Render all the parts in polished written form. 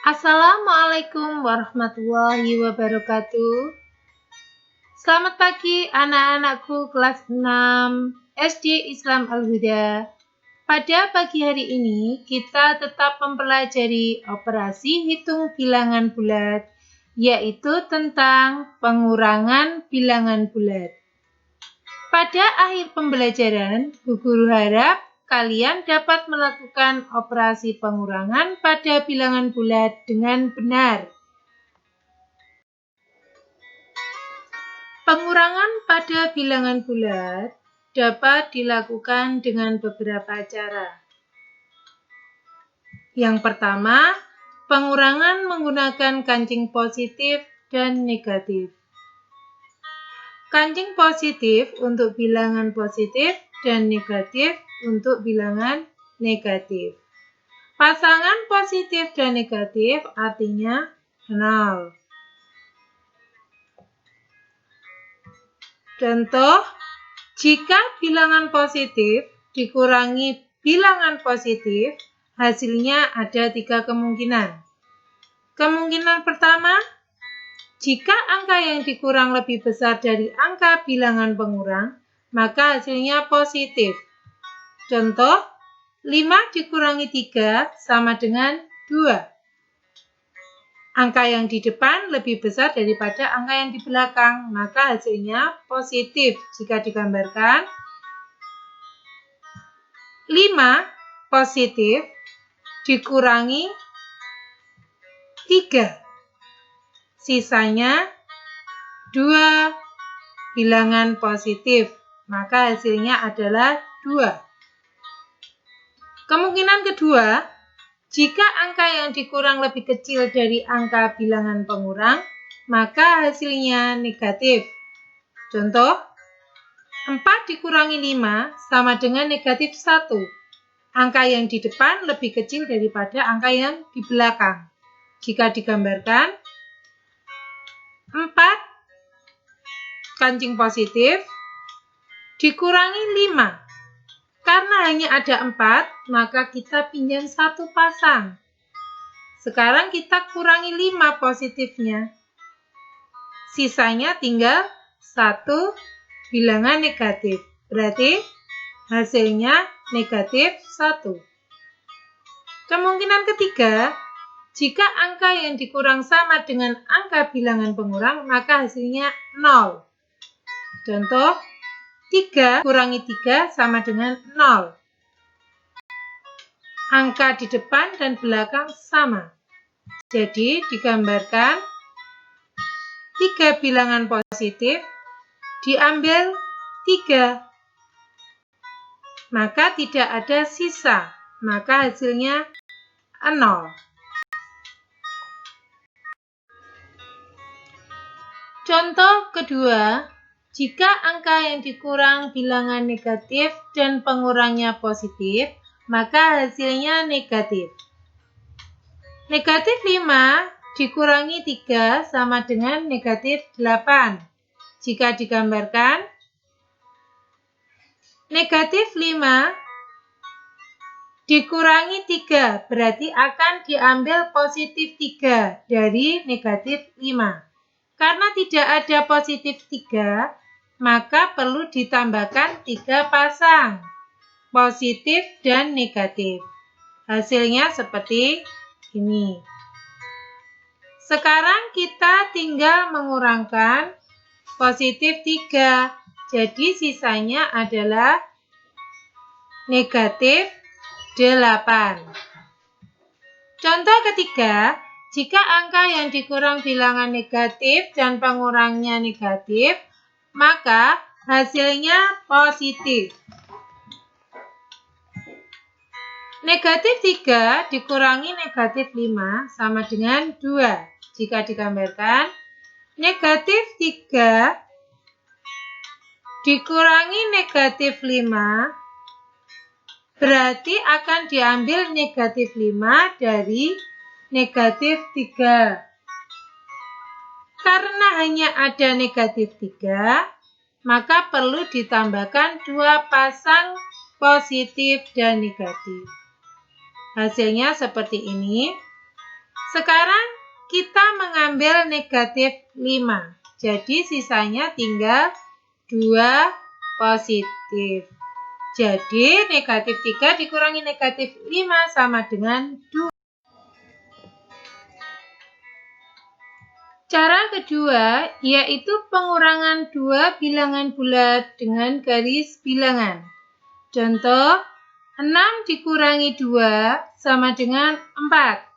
Assalamualaikum warahmatullahi wabarakatuh. Selamat pagi anak-anakku kelas 6 SD Islam Al-Huda. Pada pagi hari ini kita tetap mempelajari operasi hitung bilangan bulat, yaitu tentang pengurangan bilangan bulat. Pada akhir pembelajaran, Bu Guru harap kalian dapat melakukan operasi pengurangan pada bilangan bulat dengan benar. Pengurangan pada bilangan bulat dapat dilakukan dengan beberapa cara. Yang pertama, pengurangan menggunakan kancing positif dan negatif. Kancing positif untuk bilangan positif dan negatif untuk bilangan negatif. Pasangan positif dan negatif artinya 0. Contoh, jika bilangan positif dikurangi bilangan positif, hasilnya ada 3 kemungkinan. Kemungkinan pertama, jika angka yang dikurang lebih besar dari angka bilangan pengurang, maka hasilnya positif. Contoh, 5 dikurangi 3 sama dengan 2. Angka yang di depan lebih besar daripada angka yang di belakang, maka hasilnya positif. Jika digambarkan, 5 positif dikurangi 3. Sisanya 2 bilangan positif, maka hasilnya adalah 2. Kemungkinan kedua, jika angka yang dikurang lebih kecil dari angka bilangan pengurang, maka hasilnya negatif. Contoh, 4 dikurangi 5 sama dengan negatif 1. Angka yang di depan lebih kecil daripada angka yang di belakang. Jika digambarkan, 4 kancing positif dikurangi 5. Karena hanya ada 4, maka kita pinjam 1 pasang. Sekarang kita kurangi 5 positifnya. Sisanya tinggal 1 bilangan negatif. Berarti hasilnya negatif 1. Kemungkinan ketiga, jika angka yang dikurang sama dengan angka bilangan pengurang, maka hasilnya 0. Contoh, 3 kurangi 3 sama dengan 0. Angka di depan dan belakang sama. Jadi digambarkan 3 bilangan positif diambil 3. Maka tidak ada sisa. Maka hasilnya 0. Contoh kedua, jika angka yang dikurang bilangan negatif dan pengurangnya positif, maka hasilnya negatif. Negatif 5 dikurangi 3 sama dengan negatif 8. Jika digambarkan, negatif 5 dikurangi 3 berarti akan diambil positif 3 dari negatif 5. Karena tidak ada positif 3, maka perlu ditambahkan 3 pasang, positif dan negatif. Hasilnya seperti ini. Sekarang kita tinggal mengurangkan positif 3. Jadi sisanya adalah negatif 8. Contoh ketiga, jika angka yang dikurang bilangan negatif dan pengurangnya negatif, maka hasilnya positif. Negatif 3 dikurangi negatif 5 sama dengan 2. Jika digambarkan, negatif 3 dikurangi negatif 5 berarti akan diambil negatif 5 dari negatif 3. Karena hanya ada negatif 3, maka perlu ditambahkan 2 pasang positif dan negatif. Hasilnya seperti ini. Sekarang kita mengambil negatif 5. Jadi sisanya tinggal 2 positif. Jadi negatif 3 dikurangi negatif 5 sama dengan 2. Cara kedua yaitu pengurangan 2 bilangan bulat dengan garis bilangan. Contoh, 6 dikurangi 2 sama dengan 4.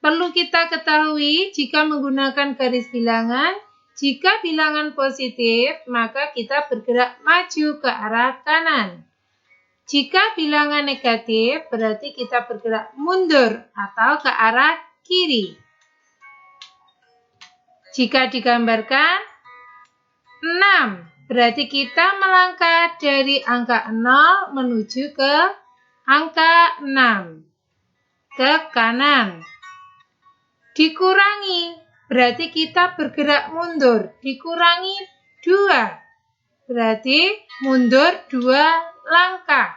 Perlu kita ketahui jika menggunakan garis bilangan, jika bilangan positif maka kita bergerak maju ke arah kanan. Jika bilangan negatif berarti kita bergerak mundur atau ke arah kiri. Jika digambarkan 6, berarti kita melangkah dari angka 0 menuju ke angka 6, ke kanan. Dikurangi, berarti kita bergerak mundur. Dikurangi 2, berarti mundur 2 langkah.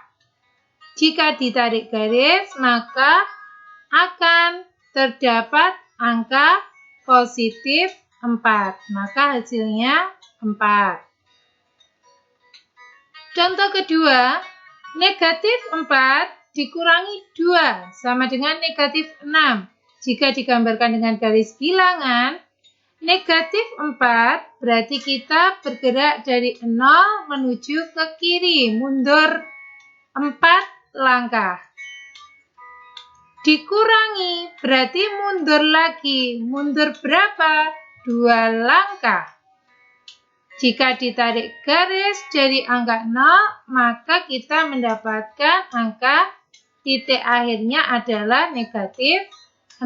Jika ditarik garis, maka akan terdapat angka positif 4, maka hasilnya 4. Contoh kedua, negatif 4 dikurangi 2 sama dengan negatif 6. Jika digambarkan dengan garis bilangan, negatif 4 berarti kita bergerak dari 0 menuju ke kiri, mundur 4 langkah. Dikurangi berarti mundur lagi, mundur berapa? 2 langkah. Jika ditarik garis dari angka 0, maka kita mendapatkan angka titik akhirnya adalah negatif 6.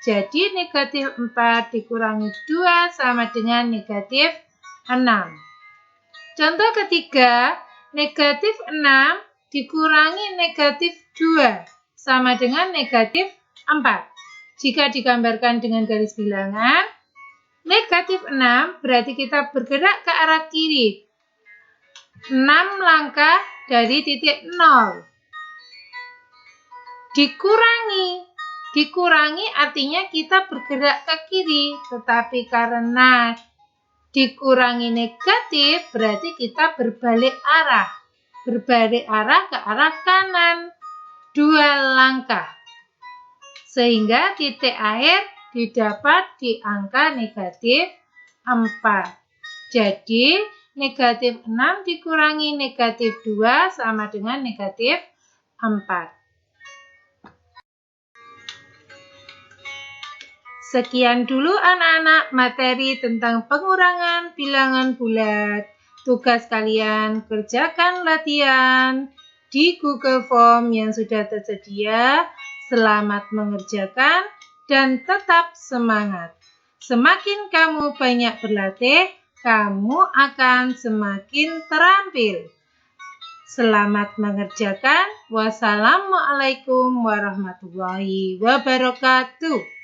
Jadi negatif 4 dikurangi 2 sama dengan negatif 6. Contoh ketiga, negatif 6 dikurangi negatif 2 sama dengan negatif 4. Jika digambarkan dengan garis bilangan, negatif 6 berarti kita bergerak ke arah kiri. 6 langkah dari titik 0. Dikurangi artinya kita bergerak ke kiri. Tetapi karena dikurangi negatif berarti kita berbalik arah. Berbalik arah ke arah kanan. 2 langkah. Sehingga titik akhir didapat di angka negatif 4. Jadi, negatif 6 dikurangi negatif 2 sama dengan negatif 4. Sekian dulu anak-anak materi tentang pengurangan bilangan bulat. Tugas kalian kerjakan latihan di Google Form yang sudah tersedia. Selamat mengerjakan dan tetap semangat. Semakin kamu banyak berlatih, kamu akan semakin terampil. Selamat mengerjakan. Wassalamualaikum warahmatullahi wabarakatuh.